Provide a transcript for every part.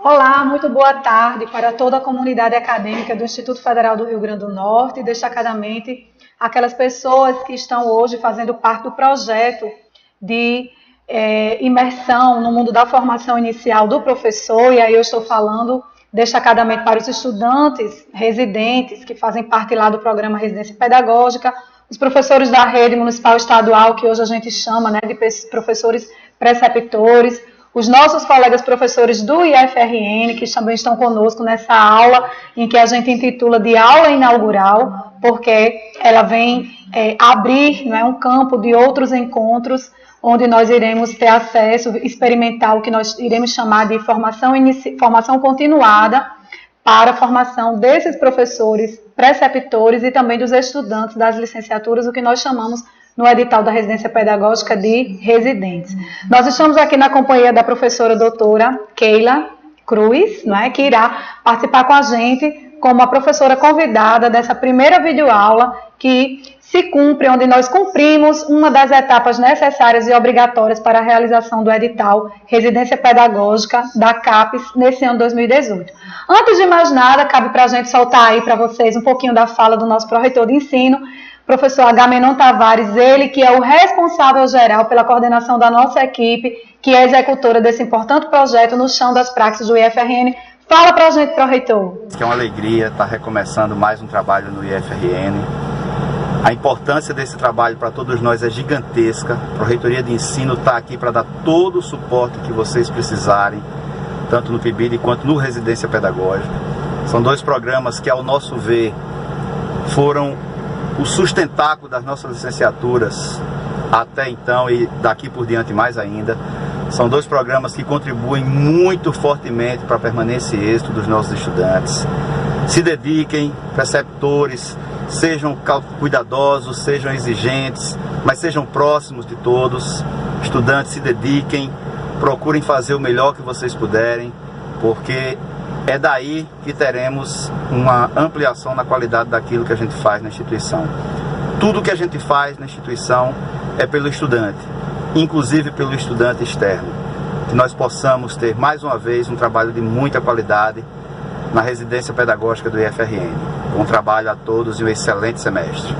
Olá, muito boa tarde para toda a comunidade acadêmica do Instituto Federal do Rio Grande do Norte e, destacadamente, aquelas pessoas que estão hoje fazendo parte do projeto de imersão no mundo da formação inicial do professor, e aí eu estou falando destacadamente para os estudantes residentes que fazem parte lá do programa Residência Pedagógica, os professores da rede municipal estadual, que hoje a gente chama de professores preceptores, os nossos colegas professores do IFRN, que também estão conosco nessa aula, em que a gente intitula de aula inaugural, porque ela vem abrir um campo de outros encontros, onde nós iremos ter acesso, experimentar o que nós iremos chamar de formação continuada, para a formação desses professores preceptores e também dos estudantes das licenciaturas, o que nós chamamos no edital da residência pedagógica de residentes. Nós estamos aqui na companhia da professora doutora Keila Cruz, que irá participar com a gente como a professora convidada dessa primeira videoaula que se cumpre, onde nós cumprimos uma das etapas necessárias e obrigatórias para a realização do edital Residência Pedagógica da CAPES nesse ano 2018. Antes de mais nada, cabe para a gente soltar aí para vocês um pouquinho da fala do nosso pró-reitor de ensino, professor Agamenon Tavares, ele que é o responsável geral pela coordenação da nossa equipe, que é executora desse importante projeto no chão das praxis do IFRN. Fala pra gente, pró-reitor. É uma alegria estar recomeçando mais um trabalho no IFRN. A importância desse trabalho para todos nós é gigantesca. A Pró-Reitoria de Ensino está aqui para dar todo o suporte que vocês precisarem, tanto no PIBID quanto no Residência Pedagógica. São dois programas que, ao nosso ver, foram o sustentáculo das nossas licenciaturas até então e daqui por diante mais ainda. São dois programas que contribuem muito fortemente para a permanência e êxito dos nossos estudantes. Se dediquem, preceptores, sejam cuidadosos, sejam exigentes, mas sejam próximos de todos. Estudantes, se dediquem, procurem fazer o melhor que vocês puderem, porque é daí que teremos uma ampliação na qualidade daquilo que a gente faz na instituição. Tudo que a gente faz na instituição é pelo estudante, inclusive pelo estudante externo. Que nós possamos ter, mais uma vez, um trabalho de muita qualidade na residência pedagógica do IFRN. Bom trabalho a todos e um excelente semestre.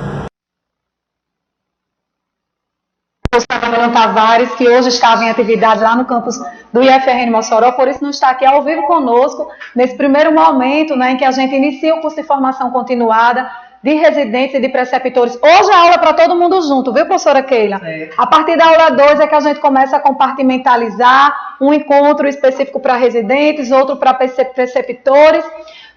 Agamenon Tavares, que hoje estava em atividade lá no campus do IFRN Mossoró, por isso não está aqui ao vivo conosco, nesse primeiro momento em que a gente inicia o curso de formação continuada de residentes e de preceptores. Hoje a aula é para todo mundo junto, viu, professora Keila? A partir da aula 2 é que a gente começa a compartimentalizar um encontro específico para residentes, outro para preceptores.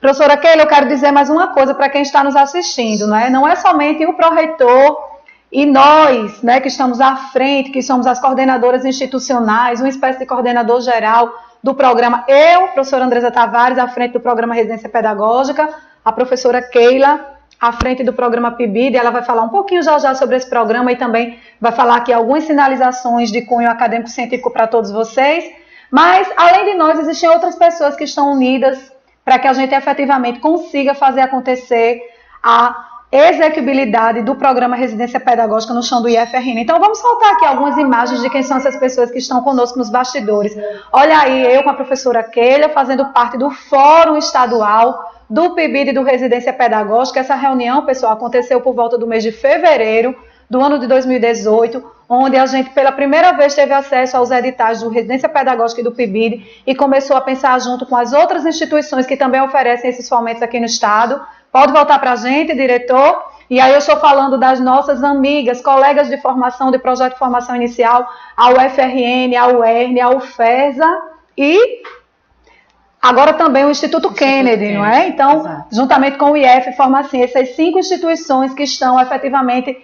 Professora Keila, eu quero dizer mais uma coisa para quem está nos assistindo, não é somente o pró-reitor e nós, que estamos à frente, que somos as coordenadoras institucionais, uma espécie de coordenador geral do programa. Eu, professora Andresa Tavares, à frente do programa Residência Pedagógica, a professora Keila, à frente do programa PIBID, ela vai falar um pouquinho já sobre esse programa e também vai falar aqui algumas sinalizações de cunho acadêmico-científico para todos vocês. Mas, além de nós, existem outras pessoas que estão unidas para que a gente efetivamente consiga fazer acontecer a execuibilidade do programa Residência Pedagógica no chão do IFRN. Então vamos soltar aqui algumas imagens de quem são essas pessoas que estão conosco nos bastidores. Olha aí, eu com a professora Keila, fazendo parte do Fórum Estadual do PIBID e do Residência Pedagógica. Essa reunião, pessoal, aconteceu por volta do mês de fevereiro do ano de 2018, onde a gente pela primeira vez teve acesso aos editais do Residência Pedagógica e do PIBID e começou a pensar junto com as outras instituições que também oferecem esses fomentos aqui no estado. Pode voltar para a gente, diretor. E aí eu estou falando das nossas amigas, colegas de formação, de projeto de formação inicial, a UFRN, a UERN, a UFESA e agora também o Instituto Kennedy, não é? Então, exato, juntamente com o IF, forma assim, essas 5 instituições que estão efetivamente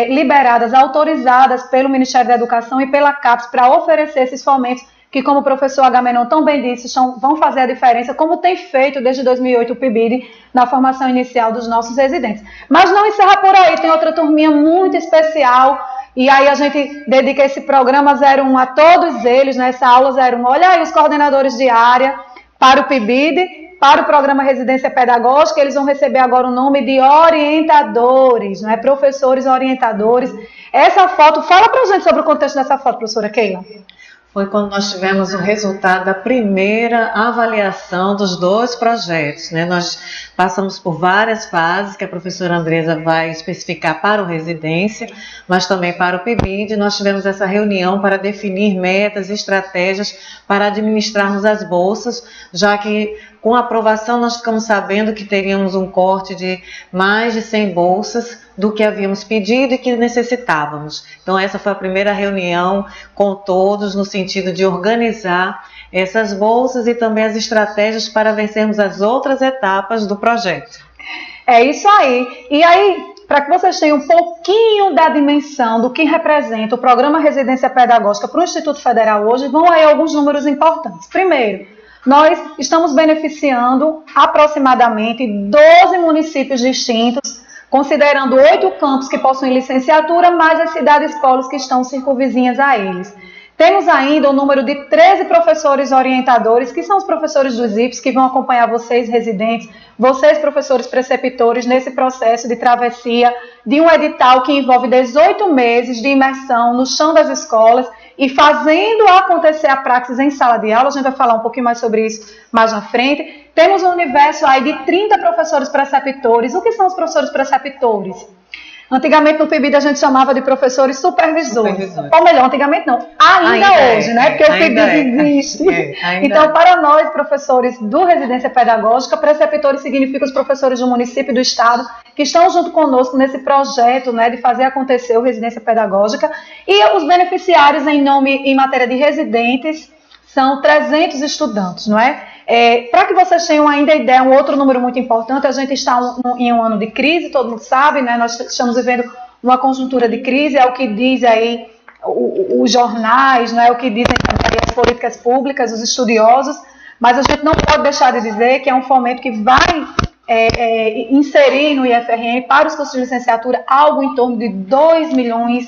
liberadas, autorizadas pelo Ministério da Educação e pela CAPES para oferecer esses fomentos que, como o professor Agamenon tão bem disse, vão fazer a diferença, como tem feito desde 2008 o PIBID na formação inicial dos nossos residentes. Mas não encerra por aí, tem outra turminha muito especial, e aí a gente dedica esse programa 01 a todos eles, nessa aula 01. Olha aí os coordenadores de área para o PIBID, para o programa Residência Pedagógica, eles vão receber agora o nome de orientadores, professores orientadores. Essa foto, fala para a gente sobre o contexto dessa foto, professora Keila. Foi quando nós tivemos o resultado da primeira avaliação dos 2 projetos, né? Nós passamos por várias fases que a professora Andresa vai especificar para o Residência, mas também para o PIBID. Nós tivemos essa reunião para definir metas, estratégias para administrarmos as bolsas, já que com a aprovação nós ficamos sabendo que teríamos um corte de mais de 100 bolsas do que havíamos pedido e que necessitávamos. Então essa foi a primeira reunião com todos no sentido de organizar essas bolsas e também as estratégias para vencermos as outras etapas do projeto. É isso aí. E aí, para que vocês tenham um pouquinho da dimensão do que representa o Programa Residência Pedagógica para o Instituto Federal hoje, vão aí alguns números importantes. Primeiro, nós estamos beneficiando aproximadamente 12 municípios distintos, considerando 8 campos que possuem licenciatura, mais as cidades-polos que estão circunvizinhas a eles. Temos ainda o número de 13 professores orientadores, que são os professores dos IPs, que vão acompanhar vocês, residentes, vocês, professores preceptores, nesse processo de travessia de um edital que envolve 18 meses de imersão no chão das escolas e fazendo acontecer a praxis em sala de aula. A gente vai falar um pouquinho mais sobre isso mais na frente. Temos um universo aí de 30 professores preceptores. O que são os professores preceptores? Antigamente no PIBID a gente chamava de professores supervisores. Ou melhor, antigamente não, ainda hoje, né? Porque o PIBID existe. Então, para nós, professores do Residência Pedagógica, preceptores significam os professores do município e do estado que estão junto conosco nesse projeto, né, de fazer acontecer o Residência Pedagógica. E os beneficiários em matéria de residentes são 300 estudantes, não é? Para que vocês tenham ainda ideia, um outro número muito importante, a gente está em um ano de crise, todo mundo sabe, né? Nós estamos vivendo uma conjuntura de crise, é o que diz aí os jornais, né? É o que dizem também as políticas públicas, os estudiosos, mas a gente não pode deixar de dizer que é um fomento que vai inserir no IFRN para os cursos de licenciatura algo em torno de 2,5 milhões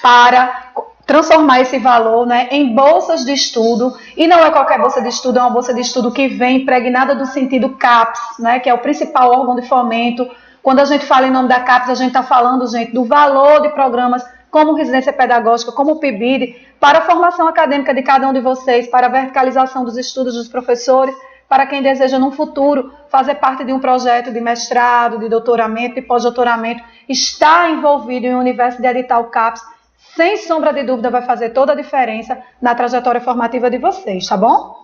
para transformar esse valor, né, em bolsas de estudo, e não é qualquer bolsa de estudo, é uma bolsa de estudo que vem impregnada do sentido CAPES, né, que é o principal órgão de fomento. Quando a gente fala em nome da CAPES, a gente está falando, gente, do valor de programas como Residência Pedagógica, como o PIBID, para a formação acadêmica de cada um de vocês, para a verticalização dos estudos dos professores, para quem deseja, num futuro, fazer parte de um projeto de mestrado, de doutoramento, de pós-doutoramento, está envolvido em um universo de edital CAPES, sem sombra de dúvida vai fazer toda a diferença na trajetória formativa de vocês, tá bom?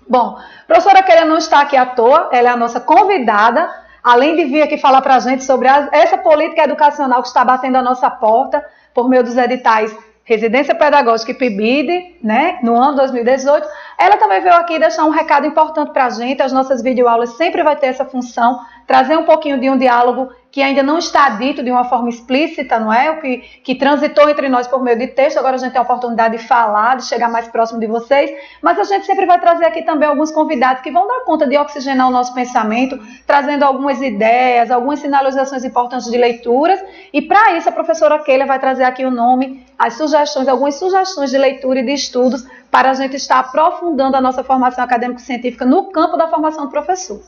Bom, a professora Keila não está aqui à toa, ela é a nossa convidada, além de vir aqui falar para a gente sobre essa política educacional que está batendo a nossa porta por meio dos editais Residência Pedagógica e PIBID, né, no ano 2018, ela também veio aqui deixar um recado importante para a gente. As nossas videoaulas sempre vai ter essa função, trazer um pouquinho de um diálogo que ainda não está dito de uma forma explícita, não é? O que transitou entre nós por meio de texto, agora a gente tem a oportunidade de falar, de chegar mais próximo de vocês, mas a gente sempre vai trazer aqui também alguns convidados que vão dar conta de oxigenar o nosso pensamento, trazendo algumas ideias, algumas sinalizações importantes de leituras, e para isso a professora Keila vai trazer aqui o nome, as sugestões, algumas sugestões de leitura e de estudos para a gente estar aprofundando a nossa formação acadêmico-científica no campo da formação do professor.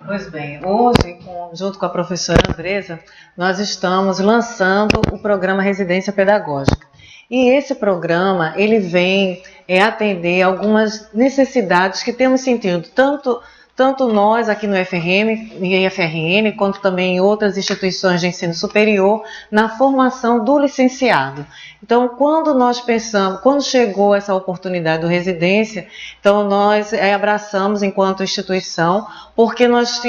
Pois bem, hoje, junto com a professora Andresa, nós estamos lançando o programa Residência Pedagógica. E esse programa, ele vem atender algumas necessidades que temos sentido, tanto nós aqui no IFRN, quanto também em outras instituições de ensino superior, na formação do licenciado. Então, quando chegou essa oportunidade do Residência, então nós abraçamos enquanto instituição, porque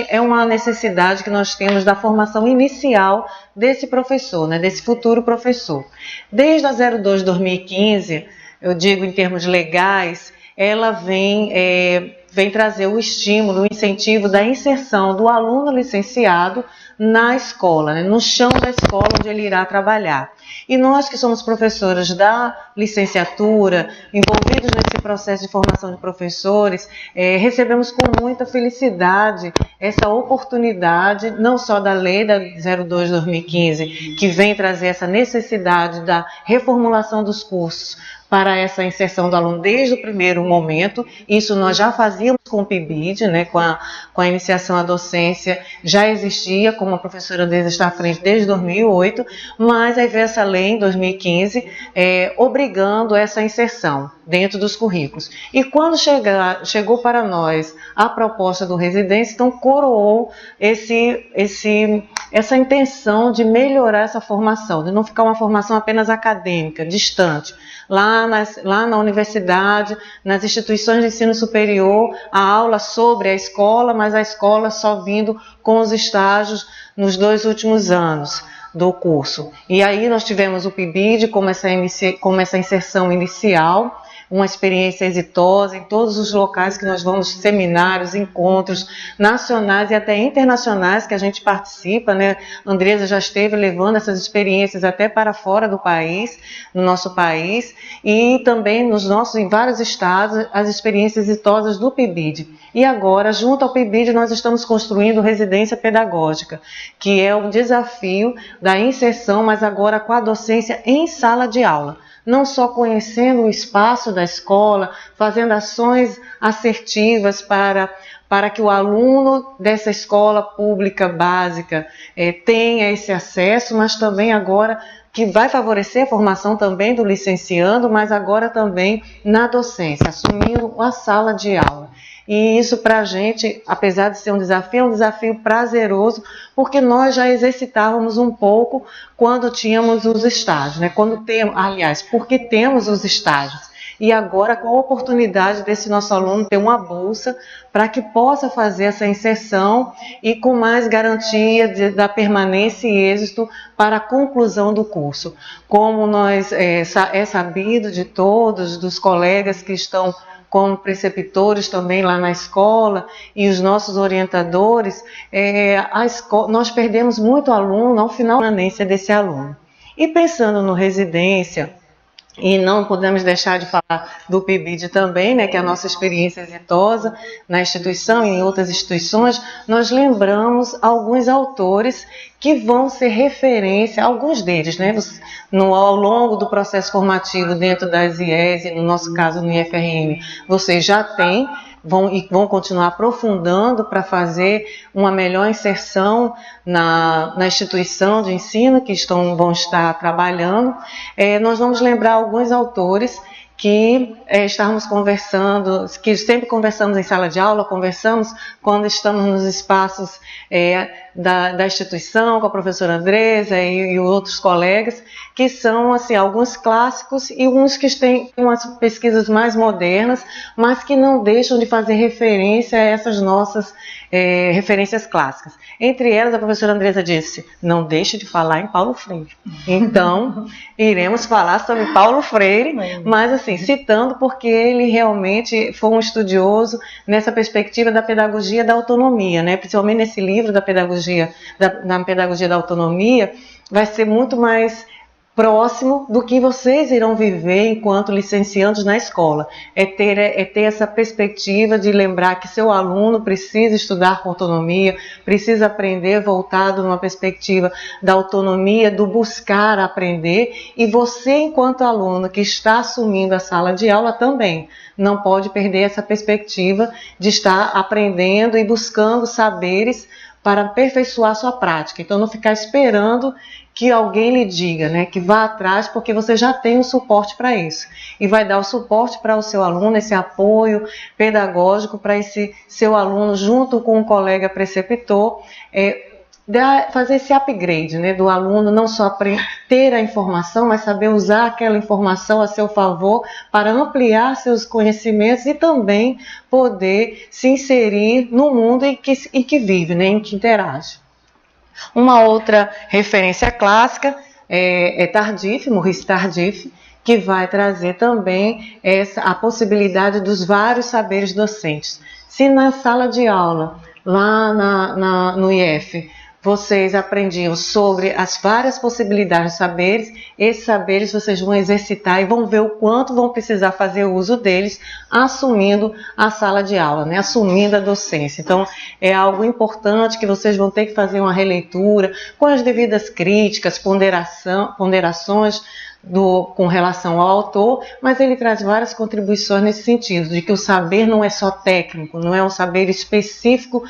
é uma necessidade que nós temos da formação inicial desse professor, né, desse futuro professor. Desde a 02 de 2015, eu digo em termos legais, ela vem trazer o estímulo, o incentivo da inserção do aluno licenciado na escola, né, no chão da escola onde ele irá trabalhar. E nós que somos professoras da licenciatura, envolvidos nesse processo de formação de professores, recebemos com muita felicidade essa oportunidade, não só da lei da 02 de 2015, que vem trazer essa necessidade da reformulação dos cursos, para essa inserção do aluno desde o primeiro momento. Isso nós já fazíamos com o PIBID, né, com a iniciação à docência, já existia, como a professora Andresa está à frente desde 2008, mas aí veio essa lei em 2015, obrigando essa inserção dentro dos currículos. E quando chegou para nós a proposta do Residência, então coroou essa intenção de melhorar essa formação, de não ficar uma formação apenas acadêmica, distante. Lá na universidade, nas instituições de ensino superior, a aula sobre a escola, mas a escola só vindo com os estágios nos 2 últimos anos do curso. E aí nós tivemos o PIBID como essa inserção inicial, uma experiência exitosa em todos os locais que nós vamos, seminários, encontros nacionais e até internacionais que a gente participa, né? A Andresa já esteve levando essas experiências até para fora do país, no nosso país, e também em vários estados, as experiências exitosas do PIBID. E agora, junto ao PIBID, nós estamos construindo residência pedagógica, que é um desafio da inserção, mas agora com a docência em sala de aula. Não só conhecendo o espaço da escola, fazendo ações assertivas para que o aluno dessa escola pública básica tenha esse acesso, mas também agora que vai favorecer a formação também do licenciando, mas agora também na docência, assumindo a sala de aula. E isso para a gente, apesar de ser um desafio, é um desafio prazeroso, porque nós já exercitávamos um pouco quando tínhamos os estágios, né? Porque temos os estágios. E agora com a oportunidade desse nosso aluno ter uma bolsa para que possa fazer essa inserção e com mais garantia da permanência e êxito para a conclusão do curso. Como é sabido de todos, dos colegas que estão como preceptores também lá na escola e os nossos orientadores, nós perdemos muito aluno ao final da permanência desse aluno. E pensando no residência, e não podemos deixar de falar do PIBID também, né, que é a nossa experiência exitosa na instituição e em outras instituições, nós lembramos alguns autores que vão ser referência, alguns deles, né, ao longo do processo formativo dentro das IES, e no nosso caso no IFRN, vocês já têm, vão continuar aprofundando para fazer uma melhor inserção na instituição de ensino que vão estar trabalhando. Nós vamos lembrar alguns autores que estávamos conversando, que sempre conversamos em sala de aula, conversamos quando estamos nos espaços da instituição, com a professora Andresa e outros colegas, que são assim, alguns clássicos e uns que têm umas pesquisas mais modernas, mas que não deixam de fazer referência a essas nossas referências clássicas. Entre elas, a professora Andresa disse, não deixe de falar em Paulo Freire. Então, iremos falar sobre Paulo Freire, mas assim, citando porque ele realmente foi um estudioso nessa perspectiva da pedagogia da autonomia, né? Principalmente nesse livro da pedagogia da autonomia, vai ser muito mais próximo do que vocês irão viver enquanto licenciandos na escola. É ter essa perspectiva de lembrar que seu aluno precisa estudar com autonomia, precisa aprender voltado numa perspectiva da autonomia, do buscar aprender, e você, enquanto aluno que está assumindo a sala de aula também, não pode perder essa perspectiva de estar aprendendo e buscando saberes para aperfeiçoar sua prática. Então, não ficar esperando que alguém lhe diga, né, que vá atrás, porque você já tem o suporte para isso. E vai dar o suporte para o seu aluno, esse apoio pedagógico para esse seu aluno, junto com um colega preceptor, fazer esse upgrade, né, do aluno não só ter a informação, mas saber usar aquela informação a seu favor para ampliar seus conhecimentos e também poder se inserir no mundo em que vive, né, em que interage. Uma outra referência clássica é Tardif, Maurice Tardif, que vai trazer também a possibilidade dos vários saberes docentes. Se na sala de aula, lá no IF, vocês aprendiam sobre as várias possibilidades de saberes, esses saberes vocês vão exercitar e vão ver o quanto vão precisar fazer uso deles assumindo a sala de aula, né? Assumindo a docência. Então, é algo importante que vocês vão ter que fazer uma releitura com as devidas críticas, ponderações com relação ao autor, mas ele traz várias contribuições nesse sentido, de que o saber não é só técnico, não é um saber específico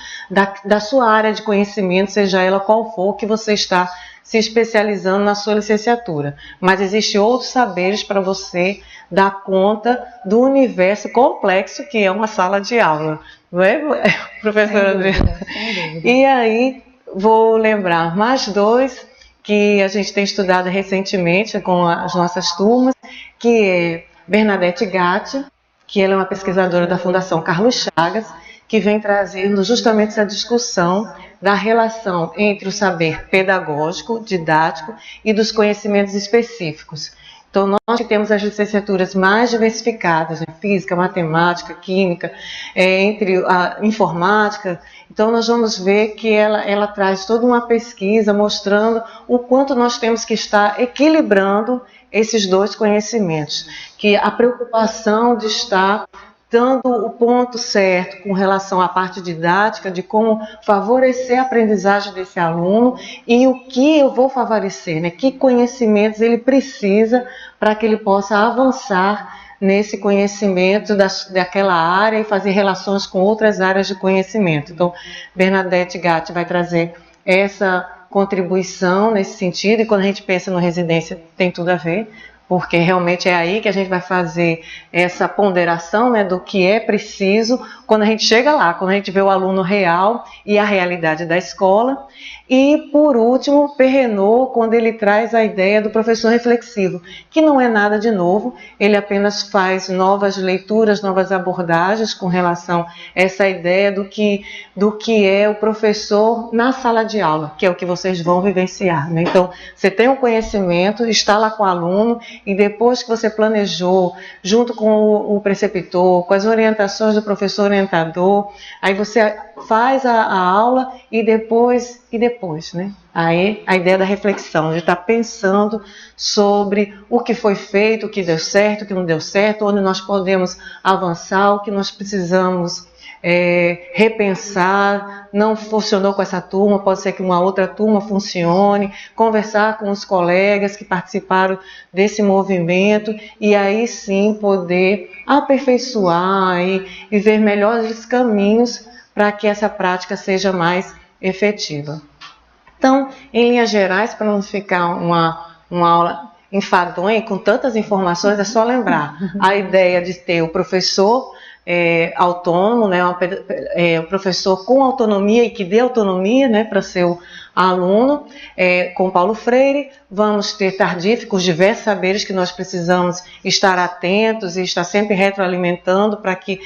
da sua área de conhecimento, seja ela qual for, que você está se especializando na sua licenciatura, mas existem outros saberes para você dar conta do universo complexo que é uma sala de aula, não é, professora Andressa? E aí, vou lembrar mais dois que a gente tem estudado recentemente com as nossas turmas, que é Bernadette Gatti, que ela é uma pesquisadora da Fundação Carlos Chagas, que vem trazendo justamente essa discussão da relação entre o saber pedagógico, didático e dos conhecimentos específicos. Então, nós que temos as licenciaturas mais diversificadas, né? Física, matemática, química, entre a informática, então nós vamos ver que ela traz toda uma pesquisa mostrando o quanto nós temos que estar equilibrando esses dois conhecimentos, que a preocupação de estar dando o ponto certo com relação à parte didática, de como favorecer a aprendizagem desse aluno e o que eu vou favorecer, né? Que conhecimentos ele precisa para que ele possa avançar nesse conhecimento daquela área e fazer relações com outras áreas de conhecimento. Então, Bernadette Gatti vai trazer essa contribuição nesse sentido, e quando a gente pensa no residência tem tudo a ver, porque realmente é aí que a gente vai fazer essa ponderação, né, do que é preciso quando a gente chega lá, quando a gente vê o aluno real e a realidade da escola. E, por último, Perrenot, quando ele traz a ideia do professor reflexivo, que não é nada de novo, ele apenas faz novas leituras, novas abordagens com relação a essa ideia do que é o professor na sala de aula, que é o que vocês vão vivenciar, né? Então, você tem um conhecimento, está lá com o aluno, e depois que você planejou, junto com o preceptor, com as orientações do professor orientador, aí você faz a aula e depois, né? Aí a ideia da reflexão, de estar pensando sobre o que foi feito, o que deu certo, o que não deu certo, onde nós podemos avançar, o que nós precisamos repensar, não funcionou com essa turma, pode ser que uma outra turma funcione, conversar com os colegas que participaram desse movimento e aí sim poder aperfeiçoar e ver melhores caminhos para que essa prática seja mais efetiva. Então, em linhas gerais, para não ficar uma aula enfadonha com tantas informações, é só lembrar a ideia de ter o professor autônomo, né, o professor com autonomia e que dê autonomia, né, para seu aluno, com Paulo Freire. Vamos ter Tardif com os diversos saberes que nós precisamos estar atentos e estar sempre retroalimentando para que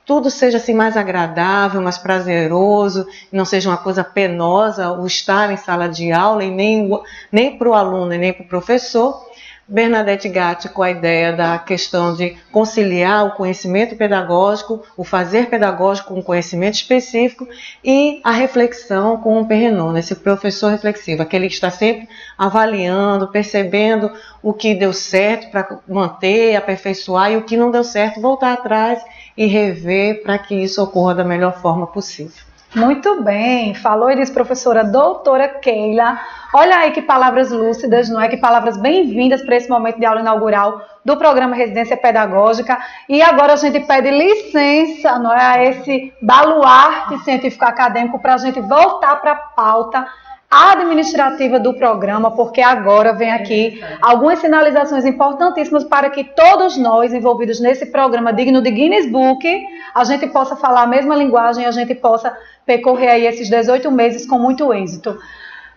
tudo seja assim mais agradável, mais prazeroso, não seja uma coisa penosa o estar em sala de aula e nem para o aluno e nem para o professor. Bernadette Gatti com a ideia da questão de conciliar o conhecimento pedagógico, o fazer pedagógico com o conhecimento específico e a reflexão com o Perrenot, esse professor reflexivo, aquele que está sempre avaliando, percebendo o que deu certo para manter, aperfeiçoar e o que não deu certo, voltar atrás e rever para que isso ocorra da melhor forma possível. Muito bem, falou e disse professora doutora Keila. Olha aí que palavras lúcidas, não é? Que palavras bem-vindas para esse momento de aula inaugural do programa Residência Pedagógica. E agora a gente pede licença, não é, a esse baluarte científico acadêmico para a gente voltar para a pauta administrativa do programa, porque agora vem aqui algumas sinalizações importantíssimas para que todos nós envolvidos nesse programa digno de Guinness Book, a gente possa falar a mesma linguagem, a gente possa percorrer aí esses 18 meses com muito êxito.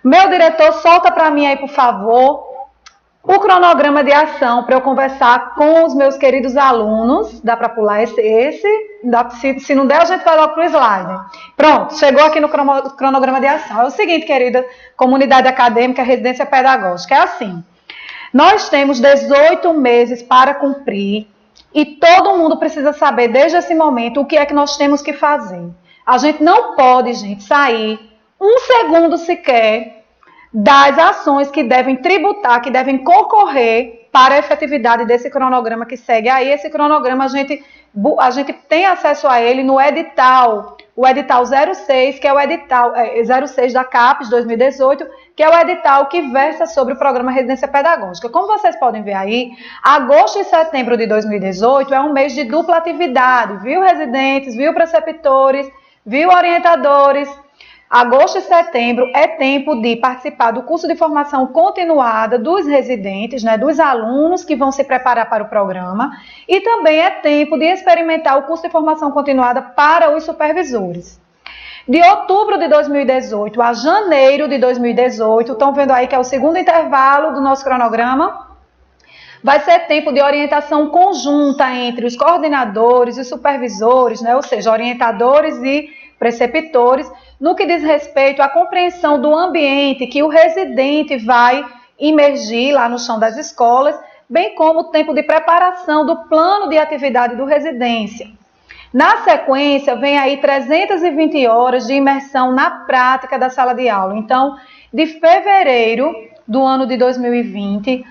Meu diretor, solta para mim aí, por favor, o cronograma de ação para eu conversar com os meus queridos alunos. Dá para pular esse? Se não der, a gente vai logo para o slide. Pronto, chegou aqui no cronograma de ação. É o seguinte, querida comunidade acadêmica, residência pedagógica, é assim. Nós temos 18 meses para cumprir e todo mundo precisa saber, desde esse momento, o que é que nós temos que fazer. A gente não pode, gente, sair um segundo sequer das ações que devem tributar, que devem concorrer para a efetividade desse cronograma que segue aí. Esse cronograma a gente tem acesso a ele no edital o edital 06, que é o edital 06 da CAPES 2018, que é o edital que versa sobre o programa Residência Pedagógica. Como vocês podem ver aí, agosto e setembro de 2018 é um mês de dupla atividade, viu, residentes, viu, preceptores, viu, orientadores. Agosto e setembro é tempo de participar do curso de formação continuada dos residentes, né, dos alunos que vão se preparar para o programa, e também é tempo de experimentar o curso de formação continuada para os supervisores. De outubro de 2018 a janeiro de 2018, estão vendo aí que é o segundo intervalo do nosso cronograma, vai ser tempo de orientação conjunta entre os coordenadores e os supervisores, né, ou seja, orientadores e preceptores, no que diz respeito à compreensão do ambiente que o residente vai imergir lá no chão das escolas, bem como o tempo de preparação do plano de atividade do residência. Na sequência, vem aí 320 horas de imersão na prática da sala de aula. Então, de fevereiro do ano de 2020,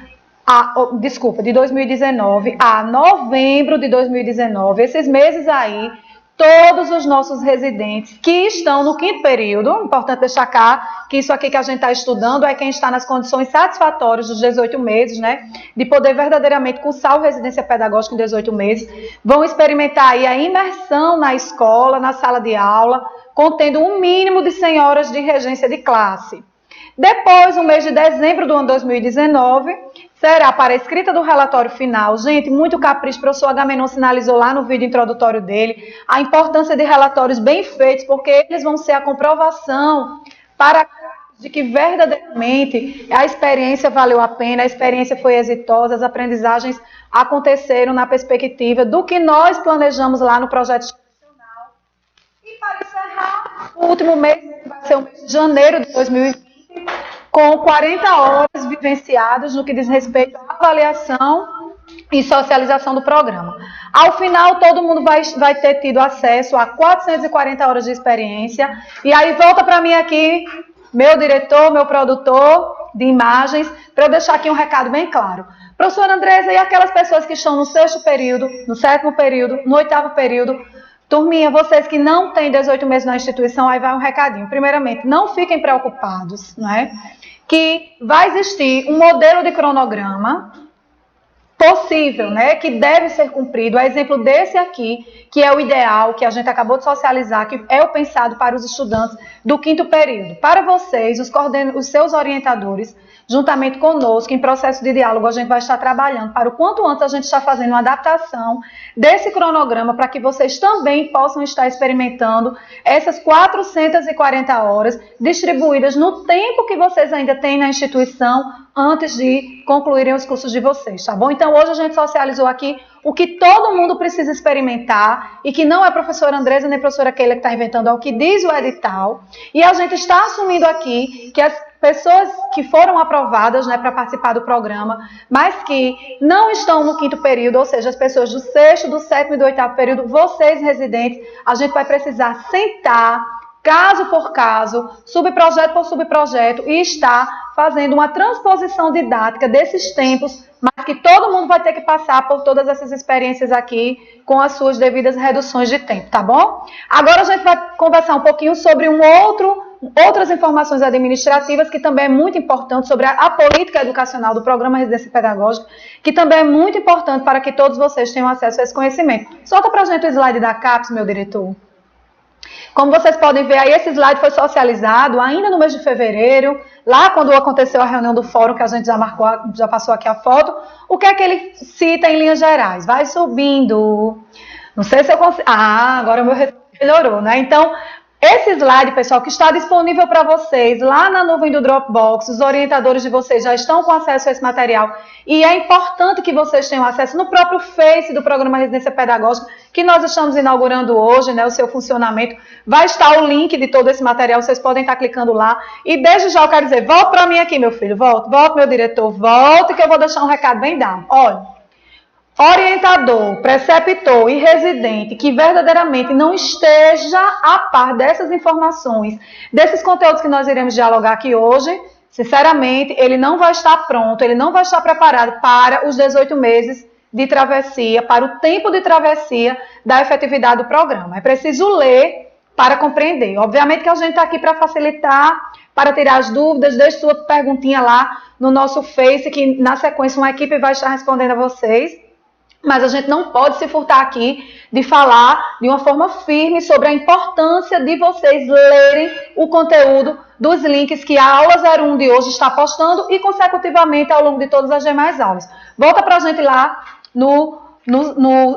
de 2019 a novembro de 2019, esses meses aí, todos os nossos residentes que estão no quinto período, importante destacar que isso aqui que a gente está estudando é quem está nas condições satisfatórias dos 18 meses, né, de poder verdadeiramente cursar o residência pedagógica em 18 meses, vão experimentar aí a imersão na escola, na sala de aula, contendo um mínimo de 100 horas de regência de classe. Depois, no mês de dezembro do ano 2019, será para a escrita do relatório final. Gente, muito capricho, o professor Agamenon sinalizou lá no vídeo introdutório dele a importância de relatórios bem feitos, porque eles vão ser a comprovação para de que verdadeiramente a experiência valeu a pena, a experiência foi exitosa, as aprendizagens aconteceram na perspectiva do que nós planejamos lá no projeto institucional. E para encerrar, o último mês vai ser o mês de janeiro de 2020, com 40 horas vivenciadas no que diz respeito à avaliação e socialização do programa. Ao final, todo mundo vai ter tido acesso a 440 horas de experiência. E aí, volta para mim aqui, meu diretor, meu produtor de imagens, para eu deixar aqui um recado bem claro. Professora Andresa, e aquelas pessoas que estão no 6º período, no 7º período, no 8º período, turminha, vocês que não têm 18 meses na instituição, aí vai um recadinho. Primeiramente, não fiquem preocupados, não é? Que vai existir um modelo de cronograma possível, né, que deve ser cumprido. A exemplo desse aqui, que é o ideal, que a gente acabou de socializar, que é o pensado para os estudantes do 5º período. Para vocês, os seus orientadores, juntamente conosco, em processo de diálogo, a gente vai estar trabalhando para o quanto antes a gente está fazendo uma adaptação desse cronograma para que vocês também possam estar experimentando essas 440 horas distribuídas no tempo que vocês ainda têm na instituição antes de concluírem os cursos de vocês, tá bom? Então, hoje a gente socializou aqui o que todo mundo precisa experimentar e que não é a professora Andresa nem a professora Keila que está inventando, é o que diz o edital. E a gente está assumindo aqui que as pessoas que foram aprovadas, né, para participar do programa, mas que não estão no 5º período, ou seja, as pessoas do 6º, do 7º e do 8º período, vocês residentes, a gente vai precisar sentar, caso por caso, subprojeto por subprojeto, e estar fazendo uma transposição didática desses tempos, mas que todo mundo vai ter que passar por todas essas experiências aqui, com as suas devidas reduções de tempo, tá bom? Agora a gente vai conversar um pouquinho sobre outras informações administrativas, que também é muito importante, sobre a política educacional do Programa Residência Pedagógica, que também é muito importante para que todos vocês tenham acesso a esse conhecimento. Solta pra gente o slide da CAPES, meu diretor. Como vocês podem ver aí, esse slide foi socializado ainda no mês de fevereiro, lá quando aconteceu a reunião do fórum, que a gente já marcou, já passou aqui a foto. O que é que ele cita em linhas gerais? Vai subindo. Não sei se eu consigo... agora o meu melhorou, né? Então, esse slide, pessoal, que está disponível para vocês lá na nuvem do Dropbox, os orientadores de vocês já estão com acesso a esse material, e é importante que vocês tenham acesso no próprio Face do Programa Residência Pedagógica, que nós estamos inaugurando hoje, né, o seu funcionamento. Vai estar o link de todo esse material, vocês podem estar clicando lá. E desde já eu quero dizer, volta para mim aqui, meu filho, volta, meu diretor, volta, que eu vou deixar um recado bem dado. Olha, orientador, preceptor e residente que verdadeiramente não esteja a par dessas informações, desses conteúdos que nós iremos dialogar aqui hoje, sinceramente, ele não vai estar pronto, ele não vai estar preparado para os 18 meses de travessia, para o tempo de travessia da efetividade do programa. É preciso ler para compreender. Obviamente que a gente está aqui para facilitar, para tirar as dúvidas. Deixe sua perguntinha lá no nosso Face, que na sequência uma equipe vai estar respondendo a vocês. Mas a gente não pode se furtar aqui de falar de uma forma firme sobre a importância de vocês lerem o conteúdo dos links que a aula 01 de hoje está postando e consecutivamente ao longo de todas as demais aulas. Volta para a gente lá no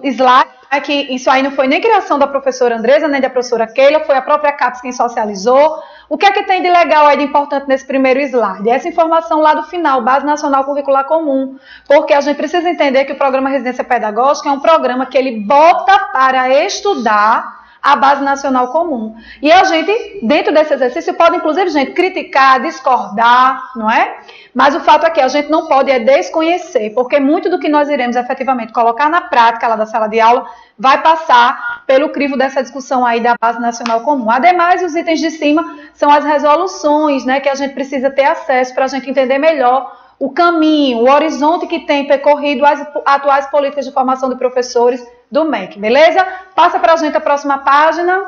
slide, que isso aí não foi nem criação da professora Andresa, nem da professora Keila, foi a própria CAPES quem socializou. O que é que tem de legal aí de importante nesse primeiro slide? Essa informação lá do final, Base Nacional Curricular Comum, porque a gente precisa entender que o programa Residência Pedagógica é um programa que ele bota para estudar a Base Nacional Comum. E a gente, dentro desse exercício, pode inclusive, gente, criticar, discordar, não é? Mas o fato é que a gente não pode desconhecer, porque muito do que nós iremos efetivamente colocar na prática lá da sala de aula vai passar pelo crivo dessa discussão aí da Base Nacional Comum. Ademais, os itens de cima são as resoluções, né, que a gente precisa ter acesso para a gente entender melhor o caminho, o horizonte que tem percorrido as atuais políticas de formação de professores do MEC, beleza? Passa para a gente a próxima página.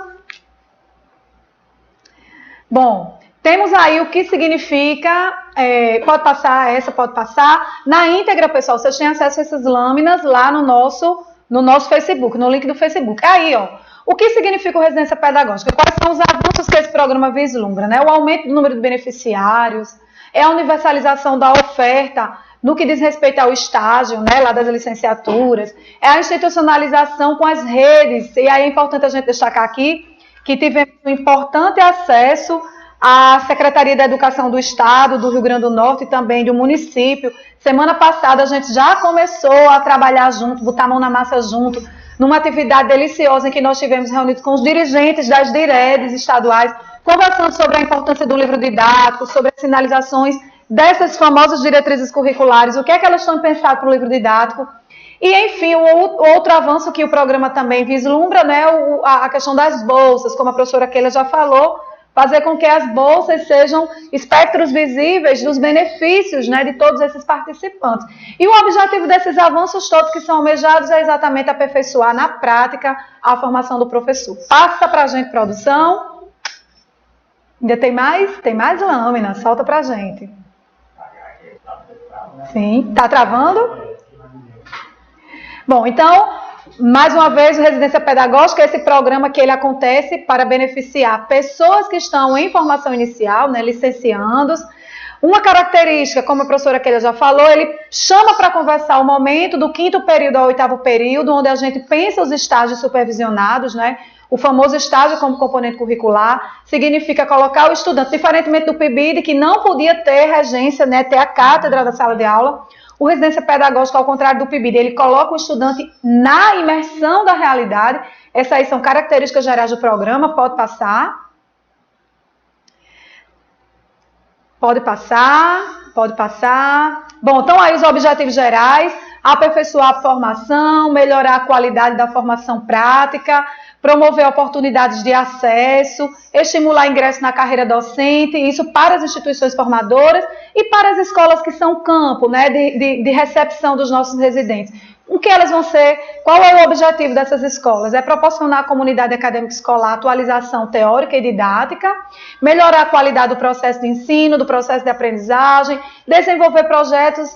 Bom, temos aí o que significa, pode passar essa, pode passar. Na íntegra, pessoal, vocês têm acesso a essas lâminas lá no nosso Facebook, no link do Facebook. Aí, ó, o que significa o Residência Pedagógica? Quais são os avanços que esse programa vislumbra, né? O aumento do número de beneficiários, é a universalização da oferta no que diz respeito ao estágio, né, lá das licenciaturas, é a institucionalização com as redes, e aí é importante a gente destacar aqui que tivemos um importante acesso à Secretaria da Educação do Estado, do Rio Grande do Norte e também do município. Semana passada a gente já começou a trabalhar junto, botar a mão na massa junto, numa atividade deliciosa em que nós tivemos reunidos com os dirigentes das DIREDs estaduais, conversando sobre a importância do livro didático, sobre as sinalizações dessas famosas diretrizes curriculares, o que é que elas estão pensando para o livro didático. E, enfim, o outro avanço que o programa também vislumbra, né, a questão das bolsas, como a professora Keila já falou, fazer com que as bolsas sejam espectros visíveis dos benefícios, né, de todos esses participantes. E o objetivo desses avanços todos que são almejados é exatamente aperfeiçoar na prática a formação do professor. Passa para a gente, produção. Ainda tem mais? Tem mais lâmina, solta para a gente. Sim, tá travando? Bom, então, mais uma vez, o Residência Pedagógica é esse programa que ele acontece para beneficiar pessoas que estão em formação inicial, né, licenciandos. Uma característica, como a professora Keila já falou, ele chama para conversar o momento do 5º período ao 8º período, onde a gente pensa os estágios supervisionados, né? O famoso estágio como componente curricular significa colocar o estudante, diferentemente do PIBID, que não podia ter regência, né, ter a cátedra da sala de aula. O Residência Pedagógica, ao contrário do PIBID, ele coloca o estudante na imersão da realidade. Essas aí são características gerais do programa, pode passar. Pode passar, pode passar. Bom, então aí os objetivos gerais: aperfeiçoar a formação, melhorar a qualidade da formação prática, promover oportunidades de acesso, estimular ingresso na carreira docente, isso para as instituições formadoras e para as escolas que são campo, né, de recepção dos nossos residentes. O que elas vão ser? Qual é o objetivo dessas escolas? É proporcionar à comunidade acadêmica escolar atualização teórica e didática, melhorar a qualidade do processo de ensino, do processo de aprendizagem, desenvolver projetos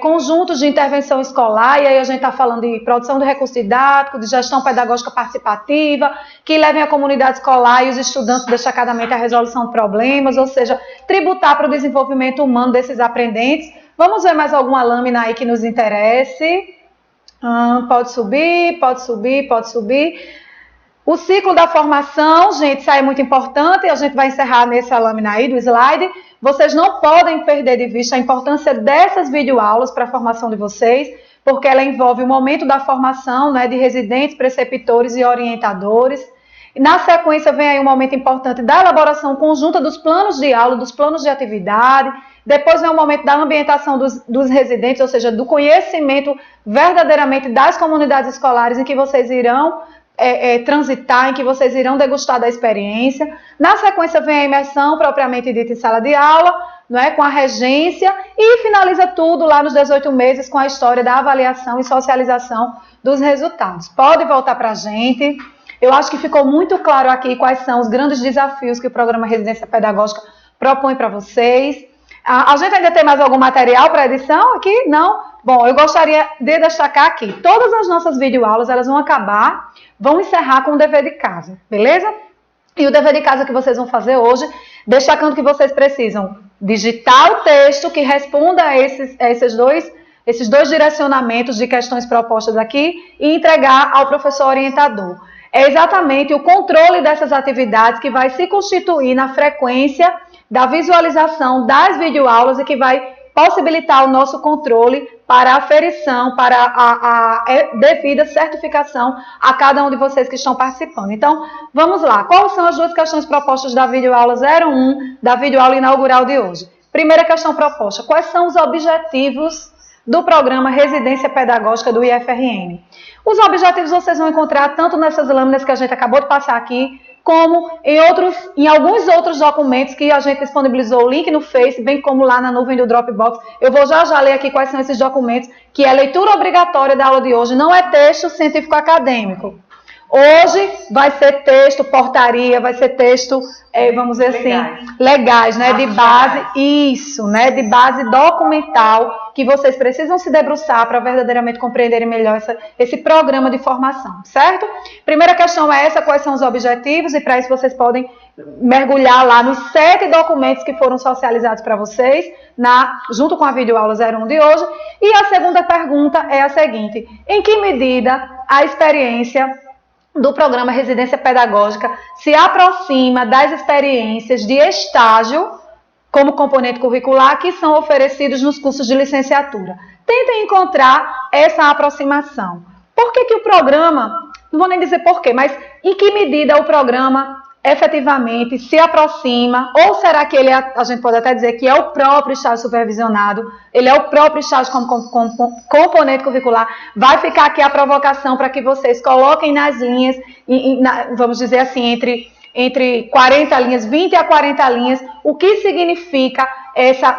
conjuntos de intervenção escolar, e aí a gente está falando de produção de recurso didático, de gestão pedagógica participativa, que levem a comunidade escolar e os estudantes destacadamente à resolução de problemas, ou seja, tributar para o desenvolvimento humano desses aprendentes. Vamos ver mais alguma lâmina aí que nos interesse. Pode subir, pode subir, pode subir. O ciclo da formação, gente, isso aí é muito importante, a gente vai encerrar nessa lâmina aí do slide. Vocês não podem perder de vista a importância dessas videoaulas para a formação de vocês, porque ela envolve o momento da formação, né, de residentes, preceptores e orientadores. Na sequência vem aí um momento importante da elaboração conjunta dos planos de aula, dos planos de atividade. Depois vem o momento da ambientação dos residentes, ou seja, do conhecimento verdadeiramente das comunidades escolares em que vocês irão transitar, em que vocês irão degustar da experiência. Na sequência vem a imersão propriamente dita em sala de aula, não é, com a regência, e finaliza tudo lá nos 18 meses com a história da avaliação e socialização dos resultados. Pode voltar para a gente. Eu acho que ficou muito claro aqui quais são os grandes desafios que o programa Residência Pedagógica propõe para vocês. A gente ainda tem mais algum material para edição aqui? Não? Bom, eu gostaria de destacar aqui, todas as nossas videoaulas, elas vão encerrar com o dever de casa, beleza? E o dever de casa que vocês vão fazer hoje, destacando que vocês precisam digitar o texto que responda a esses dois direcionamentos de questões propostas aqui e entregar ao professor orientador. É exatamente o controle dessas atividades que vai se constituir na frequência da visualização das videoaulas e que vai possibilitar o nosso controle para a aferição, para a devida certificação a cada um de vocês que estão participando. Então, vamos lá. Quais são as duas questões propostas da videoaula 01, da videoaula inaugural de hoje? Primeira questão proposta. Quais são os objetivos do programa Residência Pedagógica do IFRN? Os objetivos vocês vão encontrar tanto nessas lâminas que a gente acabou de passar aqui, como em alguns outros documentos que a gente disponibilizou o link no Face, bem como lá na nuvem do Dropbox. Eu vou já ler aqui quais são esses documentos, que é a leitura obrigatória da aula de hoje, não é texto científico acadêmico. Hoje vai ser texto, portaria, vai ser texto, vamos dizer assim, legais, né, de base, isso, né, de base documental, que vocês precisam se debruçar para verdadeiramente compreenderem melhor esse programa de formação, certo? Primeira questão é essa, quais são os objetivos, e para isso vocês podem mergulhar lá nos 7 documentos que foram socializados para vocês, junto com a videoaula 01 de hoje. E a segunda pergunta é a seguinte: em que medida a experiência do programa Residência Pedagógica se aproxima das experiências de estágio como componente curricular que são oferecidos nos cursos de licenciatura? Tentem encontrar essa aproximação. Por que o programa, não vou nem dizer por quê, mas em que medida o programa efetivamente se aproxima, ou será que a gente pode até dizer que é o próprio estágio supervisionado, ele é o próprio estágio como componente curricular? Vai ficar aqui a provocação para que vocês coloquem nas linhas, vamos dizer assim, entre 40 linhas, 20 a 40 linhas, o que significa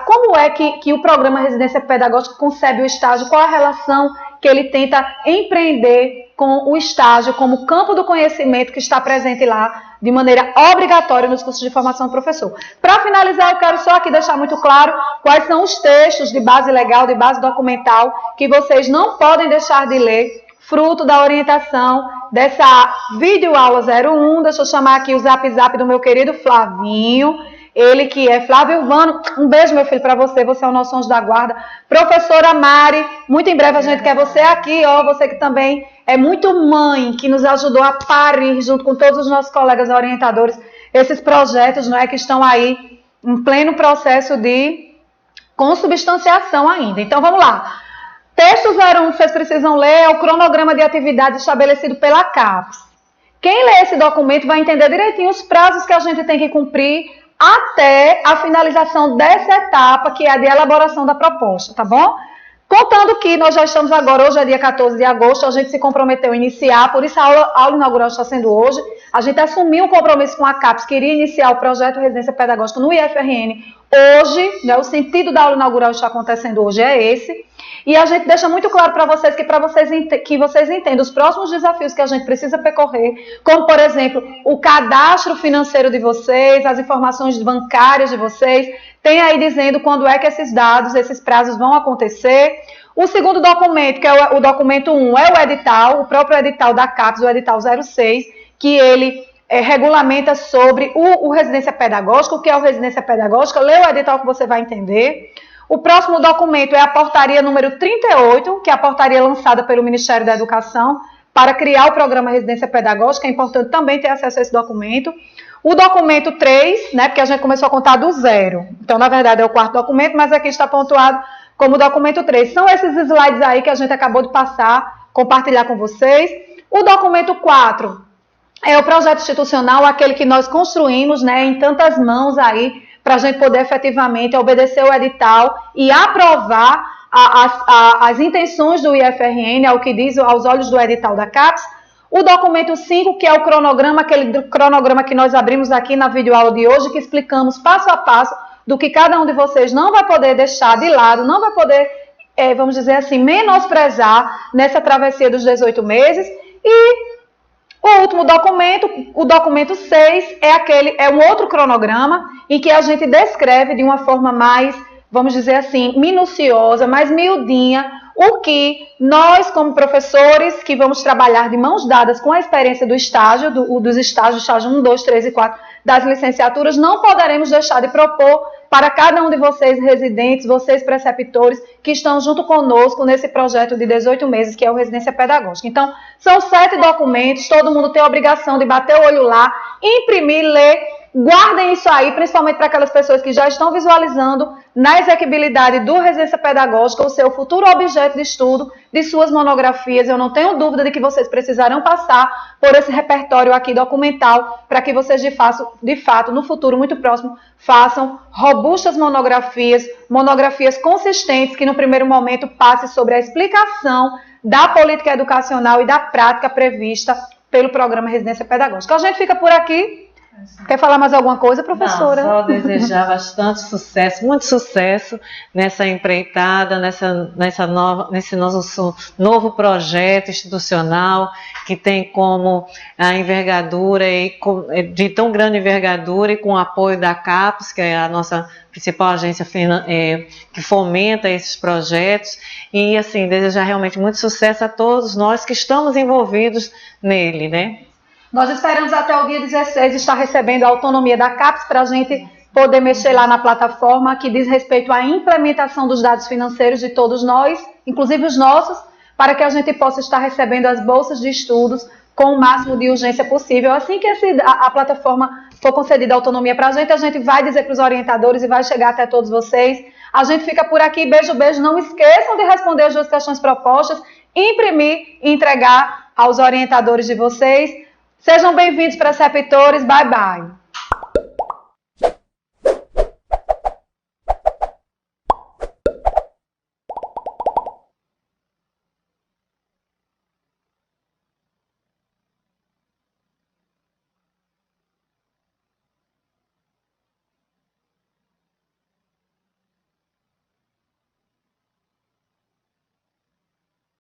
como é que o programa Residência Pedagógica concebe o estágio, qual a relação que ele tenta empreender com o estágio como campo do conhecimento que está presente lá de maneira obrigatória nos cursos de formação do professor. Para finalizar, eu quero só aqui deixar muito claro quais são os textos de base legal, de base documental, que vocês não podem deixar de ler, fruto da orientação dessa videoaula 01. Deixa eu chamar aqui o zap do meu querido Flavinho, ele que é Flávio Urbano. Um beijo, meu filho, para você é o nosso anjo da guarda. Professora Mari, muito em breve a gente quer você aqui, você que também é muito mãe, que nos ajudou a parir, junto com todos os nossos colegas orientadores, esses projetos, não é, que estão aí em pleno processo de consubstanciação ainda. Então, vamos lá. Texto 01 que vocês precisam ler é o cronograma de atividades estabelecido pela CAPES. Quem lê esse documento vai entender direitinho os prazos que a gente tem que cumprir até a finalização dessa etapa, que é a de elaboração da proposta, tá bom? Contando que nós já estamos agora, hoje é dia 14 de agosto, a gente se comprometeu a iniciar, por isso a aula inaugural está sendo hoje. A gente assumiu um compromisso com a CAPES, que iria iniciar o projeto Residência Pedagógica no IFRN hoje, né? O sentido da aula inaugural está acontecendo hoje é esse. E a gente deixa muito claro para vocês que vocês entendam os próximos desafios que a gente precisa percorrer, como, por exemplo, o cadastro financeiro de vocês, as informações bancárias de vocês. Tem aí dizendo quando é que esses dados, esses prazos vão acontecer. O segundo documento, que é o documento 1, é o edital, o próprio edital da CAPES, o edital 06, que ele regulamenta sobre o Residência Pedagógica, o que é o Residência Pedagógica. Lê o edital que você vai entender. O próximo documento é a portaria número 38, que é a portaria lançada pelo Ministério da Educação para criar o programa Residência Pedagógica. É importante também ter acesso a esse documento. O documento 3, né, porque a gente começou a contar do 0. Então, na verdade, é o quarto documento, mas aqui está pontuado como documento 3. São esses slides aí que a gente acabou de passar, compartilhar com vocês. O documento 4 é o projeto institucional, aquele que nós construímos, né, em tantas mãos aí, para a gente poder efetivamente obedecer o edital e aprovar as intenções do IFRN, ao que diz aos olhos do edital da CAPES. O documento 5, que é o cronograma, aquele cronograma que nós abrimos aqui na videoaula de hoje, que explicamos passo a passo do que cada um de vocês não vai poder deixar de lado, não vai poder, vamos dizer assim, menosprezar nessa travessia dos 18 meses. E O último documento, o documento 6, é um outro cronograma em que a gente descreve de uma forma mais, vamos dizer assim, minuciosa, mais miudinha, o que nós, como professores, que vamos trabalhar de mãos dadas com a experiência do estágio, dos estágios, estágio 1, 2, 3 e 4 das licenciaturas, não poderemos deixar de propor para cada um de vocês residentes, vocês preceptores, que estão junto conosco nesse projeto de 18 meses, que é o Residência Pedagógica. Então, são 7 documentos, todo mundo tem a obrigação de bater o olho lá, imprimir, ler. Guardem isso aí, principalmente para aquelas pessoas que já estão visualizando na exequibilidade do Residência Pedagógica o seu futuro objeto de estudo, de suas monografias. Eu não tenho dúvida de que vocês precisarão passar por esse repertório aqui documental para que vocês, de fato, no futuro muito próximo, façam robustas monografias consistentes, que no primeiro momento passe sobre a explicação da política educacional e da prática prevista pelo programa Residência Pedagógica. A gente fica por aqui. Quer falar mais alguma coisa, professora? Não, só desejar bastante sucesso, muito sucesso nessa empreitada, nesse novo projeto institucional que tem como a envergadura, de tão grande envergadura, e com o apoio da CAPES, que é a nossa principal agência que fomenta esses projetos, e assim, desejar realmente muito sucesso a todos nós que estamos envolvidos nele, né? Nós esperamos até o dia 16 estar recebendo a autonomia da CAPES para a gente poder mexer lá na plataforma que diz respeito à implementação dos dados financeiros de todos nós, inclusive os nossos, para que a gente possa estar recebendo as bolsas de estudos com o máximo de urgência possível. Assim que a plataforma for concedida a autonomia para a gente vai dizer para os orientadores e vai chegar até todos vocês. A gente fica por aqui. Beijo, beijo. Não esqueçam de responder as 2 questões propostas, imprimir e entregar aos orientadores de vocês. Sejam bem-vindos, preceptores. Bye, bye.